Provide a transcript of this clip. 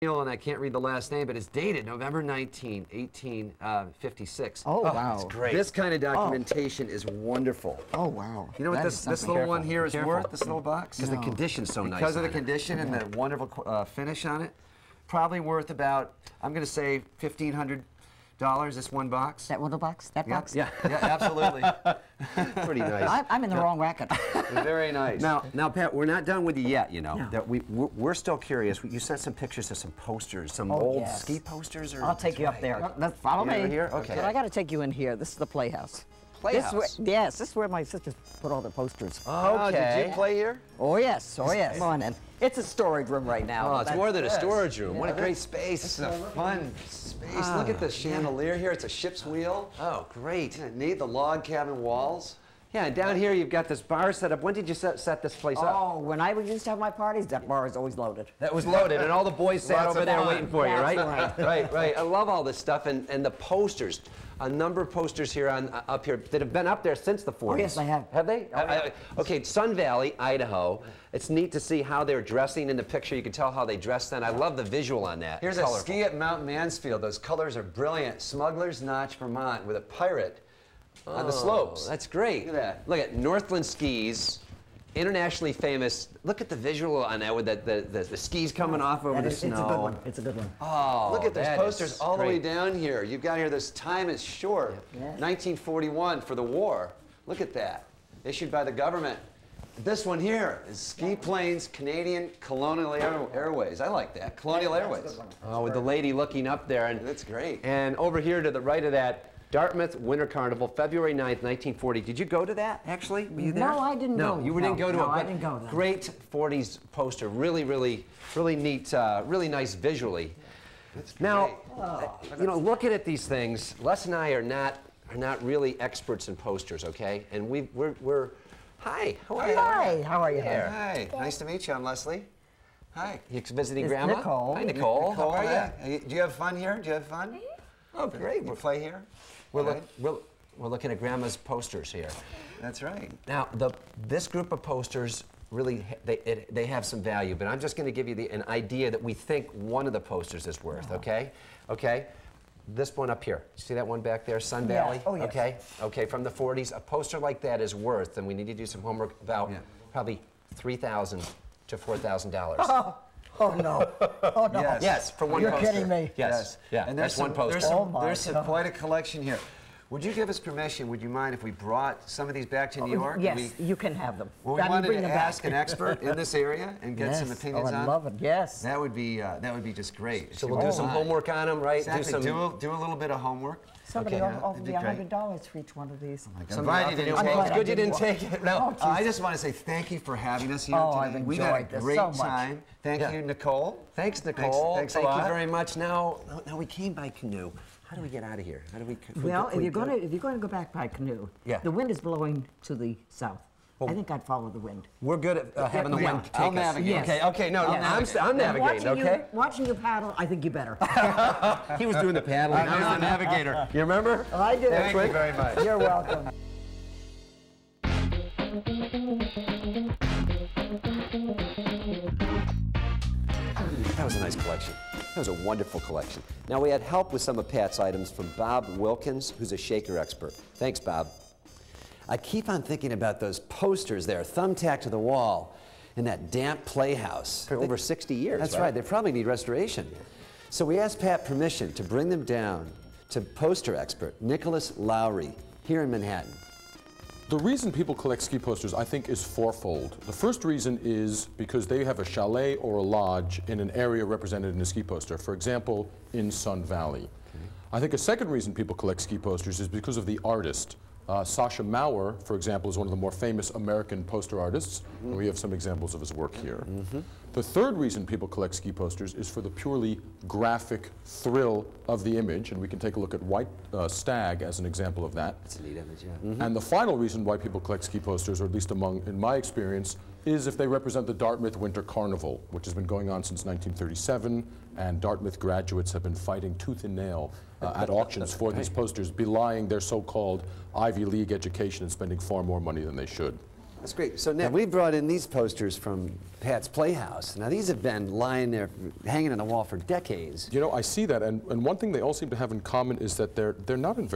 and I can't read the last name, but it's dated November 19, 1856. Oh, wow. That's great. This kind of documentation is wonderful. Oh, wow. You know what this little one here is worth, this little box? Because No. the condition's so nice. Because of the condition and the wonderful finish on it, probably worth about, I'm going to say $1,500, this one box. That little box? That box? Yeah, yeah, absolutely. Pretty nice. I'm in the wrong racket. Very nice. Now, Pat, we're not done with you yet, you know. No. That we're still curious. You sent some pictures of some posters, some old ski posters? Or I'll take you up there. Follow me. Over here? Okay. But I got to take you in here. This is the playhouse. Playhouse? Yes, this is where my sisters put all their posters. Oh, did you play here? Oh, yes. Oh, yes. Come on in. It's a storage room right now. Oh, it's more than a storage room. Yeah, what a great space. This is a fun space. Look at the chandelier here. It's a ship's wheel. Oh, great. Isn't it neat? The log cabin walls. Yeah, and down here you've got this bar set up. When did you set this place up? Oh, when I used to have my parties, that bar is always loaded. That was loaded, and all the boys sat over there waiting for you, right? That's right, right. I love all this stuff, and the posters. A number of posters here up here that have been up there since the 40s. Oh, yes, I have. Have they? Okay, Sun Valley, Idaho. It's neat to see how they're dressing in the picture. You can tell how they dressed then. I love the visual on that. Here's a ski at Mount Mansfield. Those colors are brilliant. Smuggler's Notch, Vermont, with a pirate on the slopes. That's great. Look at that. Look at Northland Skis. Internationally famous. Look at the visual on that with the skis coming off over the snow. It's a good one. It's a good one. Oh, look at those posters all the way down here. You've got here, this time is short. Yeah. 1941 for the war. Look at that. Issued by the government. This one here is Ski Planes Canadian Colonial Airways. I like that. Colonial Airways. Oh, with the lady looking up there. And that's great. And over here to the right of that, Dartmouth Winter Carnival, February 9th, 1940. Did you go to that, actually? Were you there? No, I didn't go. No, you didn't go to it. No, I didn't go then. Great 40s poster. Really, really, really neat, really nice visually. Now, you know, looking at these things, Les and I are not really experts in posters, okay? And we're hi, how are you? Hi, how are you? Hi, nice to meet you. I'm Leslie. Hi. You visiting It's Grandma? Nicole. Hi, Nicole. How are Hi. you? Do you have fun here? Do you have fun? Oh, great. You play here? We're looking at Grandma's posters here. That's right. Now, this group of posters really, they have some value, but I'm just going to give you an idea that we think one of the posters is worth, okay? Okay? This one up here. See that one back there, Sun Valley? Oh, yes. Okay? Okay, from the 40s. A poster like that is worth, and we need to do some homework about probably $3,000 to $4,000. Oh, no. Oh, no. Yes, for one You're poster. kidding me. Yes. Yeah, And that's one poster. There's quite a collection here. Would you give us permission, would you mind if we brought some of these back to New York? Yes, you can have them. Well, we wanted to ask an expert in this area and get some opinions on it. I love it, yes. That would be just great. So we'll do some homework on them, right? Exactly. Do a little bit of homework. Somebody offered me great. $100 for each one of these. It's good you didn't take it. No, I just want to say thank you for having us here today. I've We've had a enjoyed this great so much. time. Thank you, Nicole. Thanks, Nicole. Thanks a Thank lot. you very much. Now we came by canoe. How do we get out of here? How do we? Well, if you're going to go back by canoe, the wind is blowing to the south. I think I'd follow the wind. We're good at having the wind take us. I'll navigate. Yes. Okay. No, I'm navigating. Okay. Watching you paddle, I think you better. He was doing the paddling. I was the navigator. You remember? I do. Thank you very much. You're welcome. That was a nice collection. That was a wonderful collection. Now, we had help with some of Pat's items from Bob Wilkins, who's a shaker expert. Thanks, Bob. I keep on thinking about those posters there, thumbtacked to the wall in that damp playhouse for over 60 years. That's right. They probably need restoration. So we asked Pat permission to bring them down to poster expert Nicholas Lowry here in Manhattan. The reason people collect ski posters, I think, is fourfold. The first reason is because they have a chalet or a lodge in an area represented in a ski poster, for example, in Sun Valley. I think a second reason people collect ski posters is because of the artist. Sasha Mauer, for example, is one of the more famous American poster artists, and we have some examples of his work here. The third reason people collect ski posters is for the purely graphic thrill of the image, and we can take a look at White Stag as an example of that. That's a neat image, yeah. And the final reason why people collect ski posters, or at least in my experience, is if they represent the Dartmouth Winter Carnival, which has been going on since 1937, and Dartmouth graduates have been fighting tooth and nail at auctions for these posters, belying their so-called Ivy League education and spending far more money than they should. That's great. So now we brought in these posters from Pat's Playhouse. Now these have been lying there, hanging on the wall for decades. You know, I see that, and one thing they all seem to have in common is that they're not in very